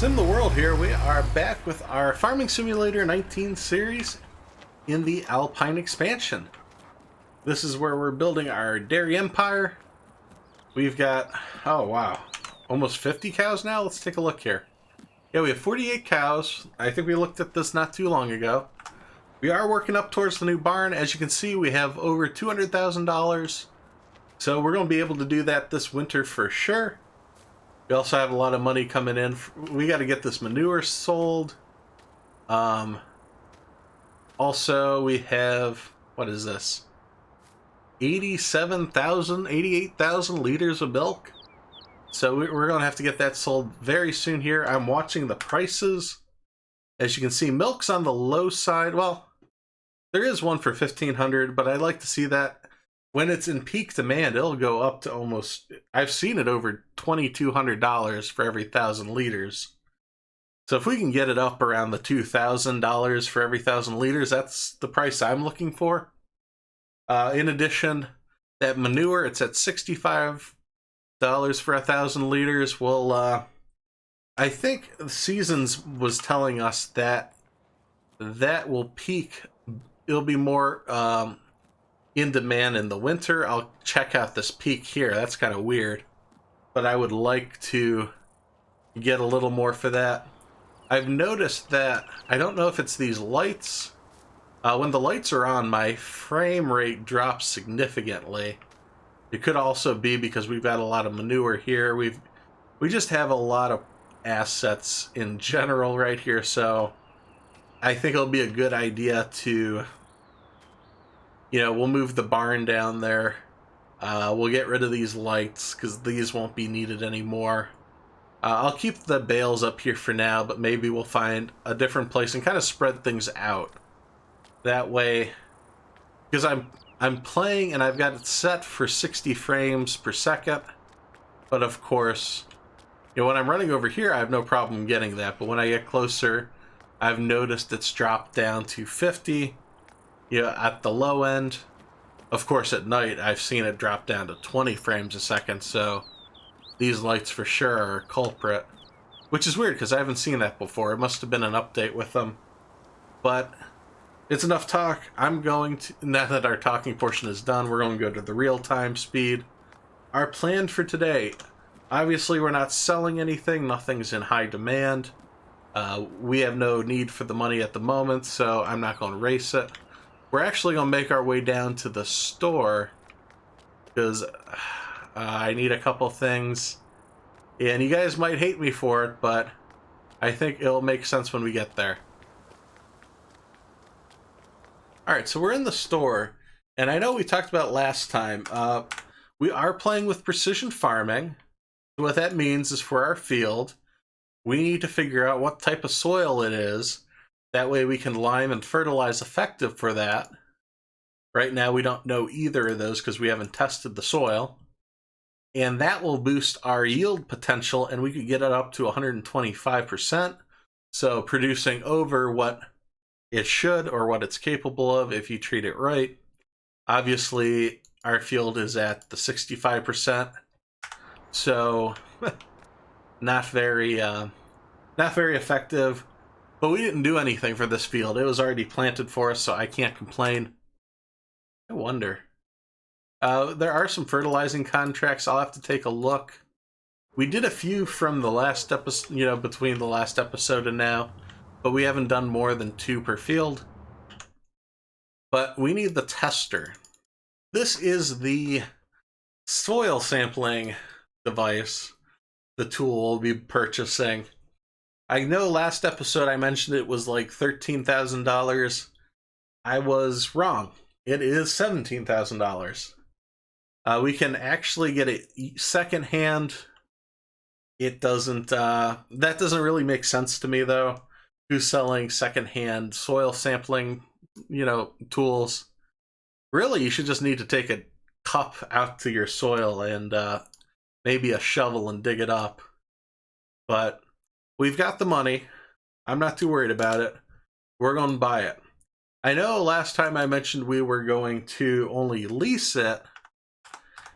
SimTheWorld here. We are back with our Farming Simulator 19 series in the Alpine expansion. This is where we're building our dairy empire. We've got, oh wow, almost 50 cows now? Let's take a look here. Yeah, we have 48 cows. I think we looked at this not too long ago. We are working up towards the new barn. As you can see, we have over $200,000. So we're going to be able to do that this winter for sure. We also have a lot of money coming in. We got to get this manure sold. Also, we have, what is this? 88,000 liters of milk. So we're going to have to get that sold very soon here. I'm watching the prices. As you can see, milk's on the low side. Well, there is one for $1,500, but I'd like to see that. When it's in peak demand, it'll go up to almost, I've seen it over $2,200 for every 1,000 liters. So if we can get it up around the $2,000 for every 1,000 liters, that's the price I'm looking for. In addition, that manure, it's at $65 for 1,000 liters. Well, I think Seasons was telling us that that will peak. It'll be more in demand in the winter. I'll check out this peak here. That's kind of weird, but I would like to get a little more for that. I've noticed that, I don't know if it's these lights. When the lights are on, my frame rate drops significantly. It could also be because we've got a lot of manure here. We just have a lot of assets in general right here, so I think it'll be a good idea to, we'll move the barn down there. We'll get rid of these lights because these won't be needed anymore. I'll keep the bales up here for now, but maybe we'll find a different place and kind of spread things out. That way, because I'm playing and I've got it set for 60 frames per second. But of course, when I'm running over here, I have no problem getting that. But when I get closer, I've noticed it's dropped down to 50. At the low end. Of course, at night, I've seen it drop down to 20 frames a second, so these lights for sure are a culprit. Which is weird, because I haven't seen that before. It must have been an update with them. But it's enough talk. I'm going to, now that our talking portion is done, we're going to go to the real-time speed. Our plan for today, obviously we're not selling anything. Nothing's in high demand. We have no need for the money at the moment, so I'm not going to race it. We're actually going to make our way down to the store because I need a couple things. And you guys might hate me for it, but I think it'll make sense when we get there. Alright, so we're in the store. And I know we talked about last time. We are playing with precision farming. What that means is for our field, we need to figure out what type of soil it is. That way we can lime and fertilize effective for that. Right now we don't know either of those because we haven't tested the soil. And that will boost our yield potential and we could get it up to 125%. So producing over what it should or what it's capable of if you treat it right. Obviously our field is at the 65%. So not very effective. But we didn't do anything for this field. It was already planted for us, so I can't complain. I wonder. There are some fertilizing contracts. I'll have to take a look. We did a few from the last episode, between the last episode and now, but we haven't done more than 2 per field. But we need the tester. This is the soil sampling device, the tool we'll be purchasing. I know last episode I mentioned it was like $13,000. I was wrong. It is $17,000. We can actually get it secondhand. It doesn't, that doesn't really make sense to me though. Who's selling secondhand soil sampling, tools? Really, you should just need to take a cup out to your soil and maybe a shovel and dig it up. But we've got the money. I'm not too worried about it. We're going to buy it. I know last time I mentioned we were going to only lease it.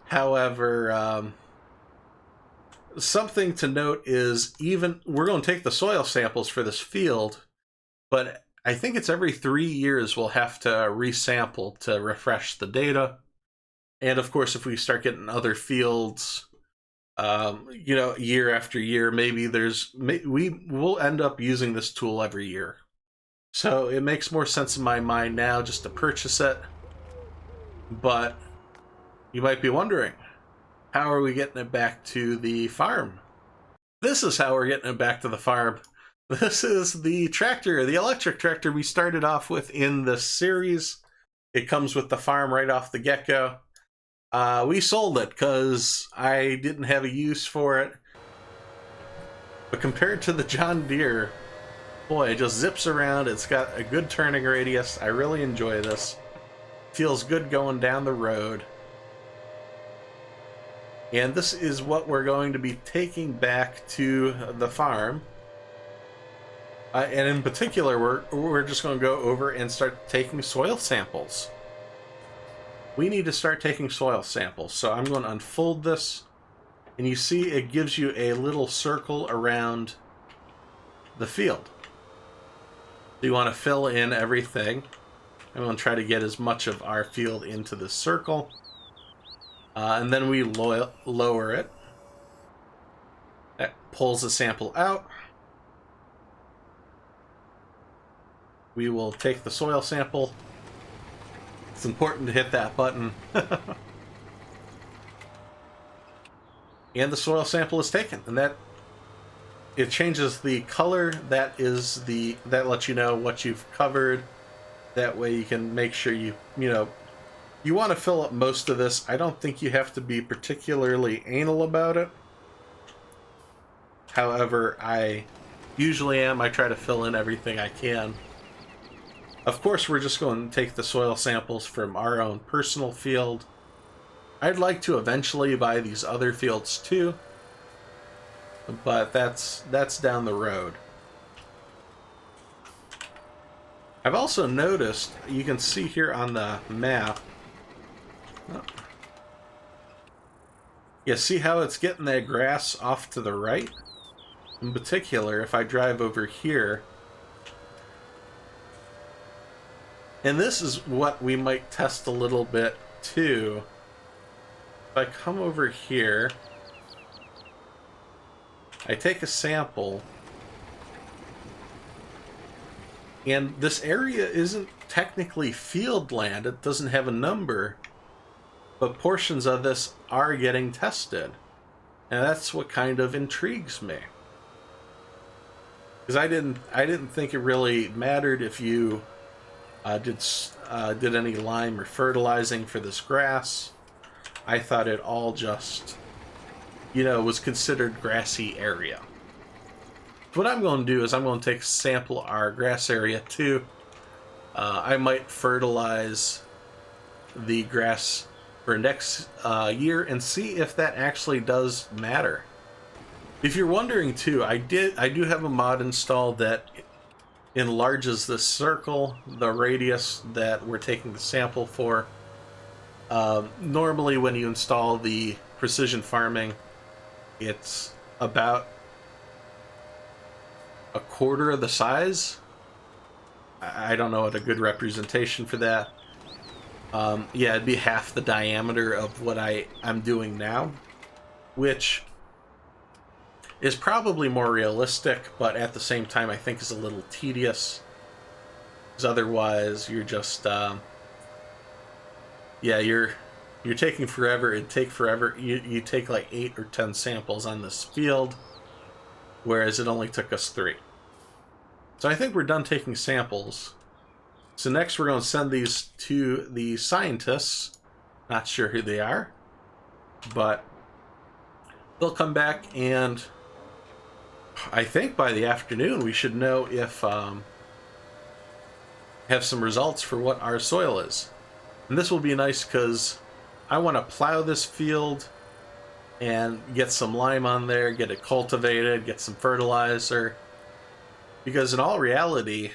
However, something to note is even we're going to take the soil samples for this field, but I think it's every 3 years we'll have to resample to refresh the data. And of course, if we start getting other fields, year after year, maybe we will end up using this tool every year. So it makes more sense in my mind now just to purchase it. But you might be wondering, how are we getting it back to the farm? This is how we're getting it back to the farm. This is the tractor, the electric tractor we started off with in this series. It comes with the farm right off the get-go. We sold it because I didn't have a use for it. But compared to the John Deere, boy, it just zips around. It's got a good turning radius. I really enjoy this. Feels good going down the road. And this is what we're going to be taking back to the farm. And in particular, we're just going to go over and start taking soil samples. We need to start taking soil samples. So I'm going to unfold this. And you see it gives you a little circle around the field. You want to fill in everything. I'm going to try to get as much of our field into this circle. And then we lower it. That pulls the sample out. We will take the soil sample. It's important to hit that button. And the soil sample is taken, and that it changes the color. That lets you know what you've covered. That way you can make sure you want to fill up most of this. I don't think you have to be particularly anal about it. However, I usually am. I try to fill in everything I can. Of course, we're just going to take the soil samples from our own personal field. I'd like to eventually buy these other fields too, but that's down the road. I've also noticed, you can see here on the map, you see how it's getting that grass off to the right? In particular, if I drive over here, and this is what we might test a little bit too. If I come over here, I take a sample, and this area isn't technically field land. It doesn't have a number, but portions of this are getting tested. And that's what kind of intrigues me. Because I didn't think it really mattered if you did any lime or fertilizing for this grass. I thought it all just, was considered grassy area. What I'm going to do is I'm going to sample our grass area too. I might fertilize the grass for next year and see if that actually does matter. If you're wondering too, I do have a mod installed that enlarges the circle, the radius that we're taking the sample for. Normally when you install the precision farming, it's about a quarter of the size. I don't know what a good representation for that. Yeah, it'd be half the diameter of what I'm doing now, which is probably more realistic, but at the same time I think is a little tedious. Because otherwise you're just, you're taking forever. It'd take forever. You take like 8 or 10 samples on this field, whereas it only took us 3. So I think we're done taking samples. So next we're going to send these to the scientists. Not sure who they are, but they'll come back, and I think by the afternoon we should know if have some results for what our soil is. And this will be nice because I want to plow this field and get some lime on there, get it cultivated, get some fertilizer. Because in all reality,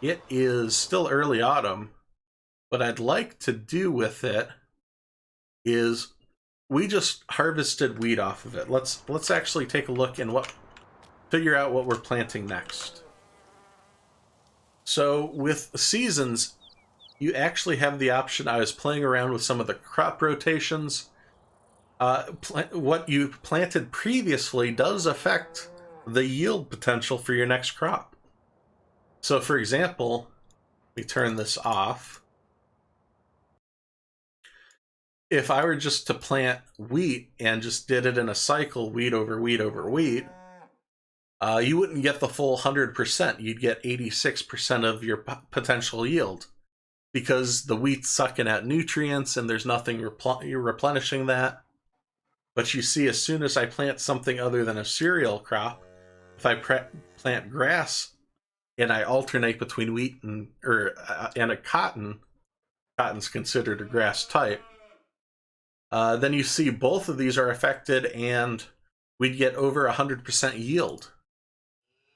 it is still early autumn. What I'd like to do with it is we just harvested wheat off of it. Let's actually take a look and figure out what we're planting next. So with seasons, you actually have the option. I was playing around with some of the crop rotations. What you planted previously does affect the yield potential for your next crop. So for example, we turn this off. If I were just to plant wheat and just did it in a cycle, wheat over wheat over wheat, you wouldn't get the full 100%. You'd get 86% of your potential yield because the wheat's sucking out nutrients and there's nothing replenishing that. But you see, as soon as I plant something other than a cereal crop, if I plant grass and I alternate between wheat and a cotton, cotton's considered a grass type, then you see both of these are affected and we'd get over 100% yield.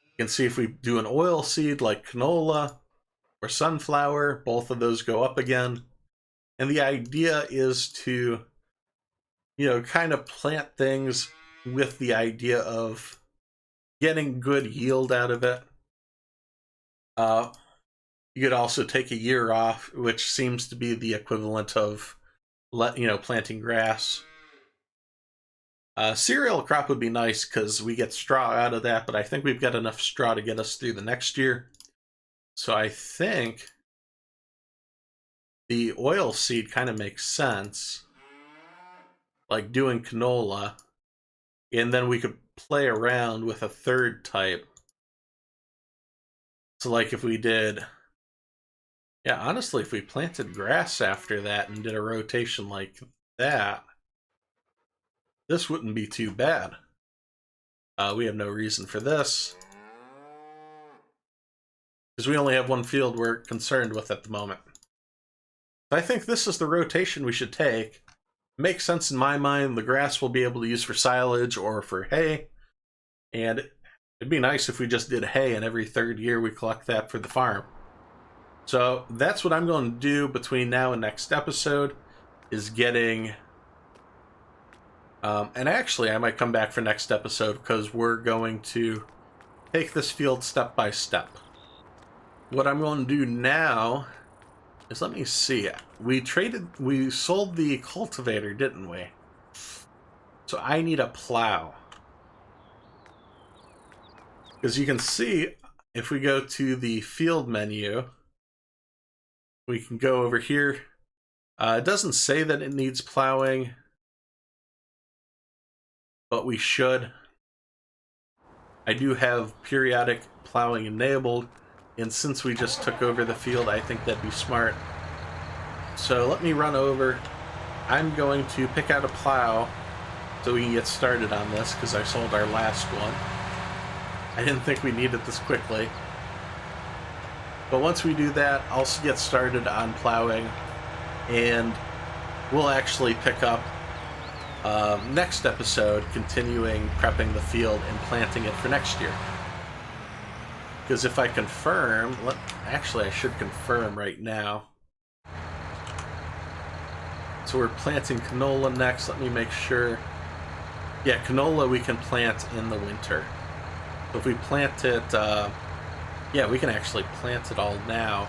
You can see if we do an oil seed like canola or sunflower, both of those go up again. And the idea is to, kind of plant things with the idea of getting good yield out of it. You could also take a year off, which seems to be the equivalent of planting grass. Cereal crop would be nice because we get straw out of that, but I think we've got enough straw to get us through the next year. So I think the oil seed kind of makes sense, like doing canola, and then we could play around with a third type. So like if we did, honestly, if we planted grass after that and did a rotation like that, this wouldn't be too bad. We have no reason for this, because we only have one field we're concerned with at the moment. I think this is the rotation we should take. Makes sense in my mind. The grass we'll be able to use for silage or for hay, and it'd be nice if we just did hay and every third year we collect that for the farm. So that's what I'm going to do between now and next episode, is getting... and actually, I might come back for next episode because we're going to take this field step by step. What I'm going to do now is, let me see. We sold the cultivator, didn't we? So I need a plow. Because you can see, if we go to the field menu, we can go over here. It doesn't say that it needs plowing, but we should. I do have periodic plowing enabled, and since we just took over the field, I think that'd be smart. So let me run over. I'm going to pick out a plow so we can get started on this, because I sold our last one. I didn't think we needed this quickly. But once we do that, I'll get started on plowing, and we'll actually pick up next episode, continuing prepping the field and planting it for next year. Because if I confirm, actually I should confirm right now. So we're planting canola next. Let me make sure. Yeah, canola we can plant in the winter. So if we plant it, we can actually plant it all now,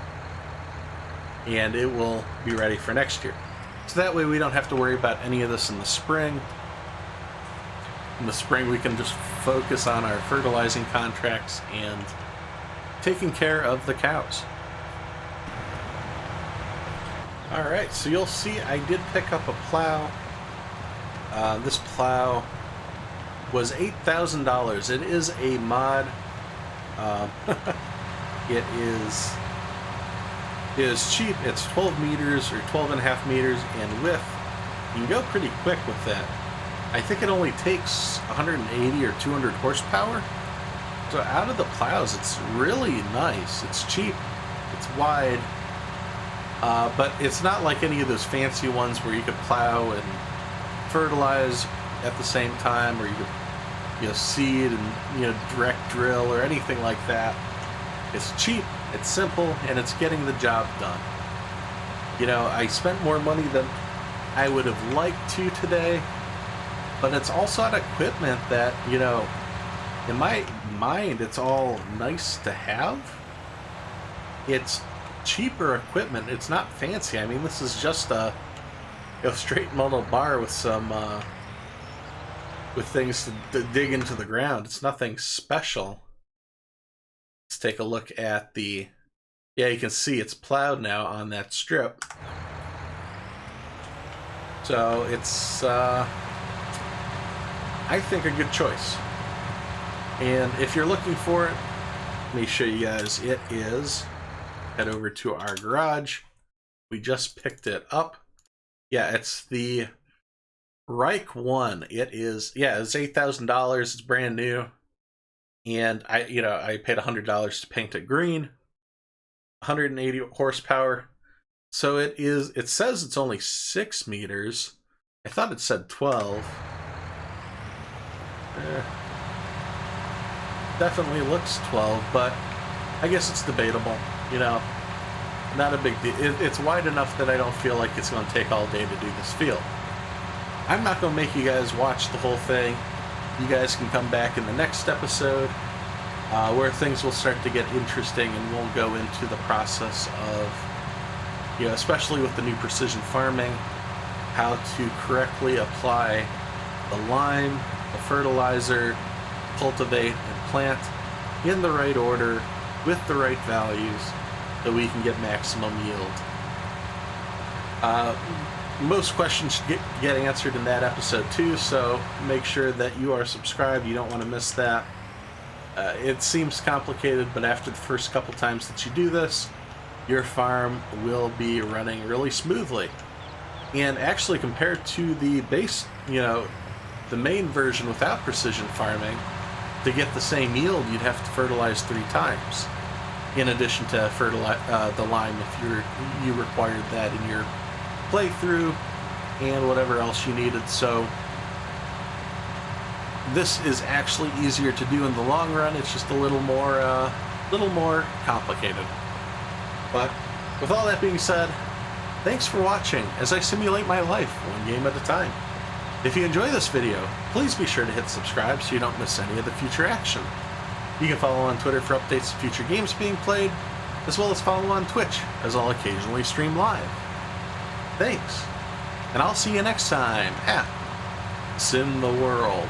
and it will be ready for next year. So that way we don't have to worry about any of this in the spring. In the spring we can just focus on our fertilizing contracts and taking care of the cows. Alright, so you'll see I did pick up a plow. This plow was $8,000. It is a mod. It is cheap. It's 12 meters or 12 and a half meters in width. You can go pretty quick with that. I think it only takes 180 or 200 horsepower. So out of the plows, it's really nice. It's cheap. It's wide. But it's not like any of those fancy ones where you could plow and fertilize at the same time, or you could seed and direct drill or anything like that. It's cheap, it's simple, and it's getting the job done. I spent more money than I would have liked to today, but it's also on equipment that, you know, in my mind, it's all nice to have. It's cheaper equipment. It's not fancy. I mean, this is just a, you know, straight metal bar with some with things to dig into the ground. It's nothing special. Let's take a look at the, yeah, you can see it's plowed now on that strip. So it's, I think, a good choice. And if you're looking for it, let me show you guys. It is, head over to our garage. We just picked it up. Yeah, it's the Reich 1. It is, yeah, it's $8,000. It's brand new. And I paid $100 to paint it green. 180 horsepower. So it is, it says it's only 6 meters. I thought it said 12. Definitely looks 12, but I guess it's debatable, you know. Not a big deal. It's wide enough that I don't feel like it's going to take all day to do this field. I'm not going to make you guys watch the whole thing. You guys can come back in the next episode where things will start to get interesting, and we'll go into the process of, you know, especially with the new precision farming, how to correctly apply the lime, the fertilizer, cultivate and plant in the right order with the right values so we can get maximum yield. Most questions get answered in that episode too, so make sure that you are subscribed. You don't want to miss that. It seems complicated, but after the first couple times that you do this, your farm will be running really smoothly. And actually, compared to the base, you know, the main version without precision farming, to get the same yield, you'd have to fertilize 3 times, in addition to the lime if you required that in your playthrough and whatever else you needed. So this is actually easier to do in the long run. It's just a little more complicated. But with all that being said, thanks for watching as I simulate my life one game at a time. If you enjoy this video, please be sure to hit subscribe so you don't miss any of the future action. You can follow on Twitter for updates of future games being played, as well as follow on Twitch, as I'll occasionally stream live. Thanks, and I'll see you next time at SimTheWorld.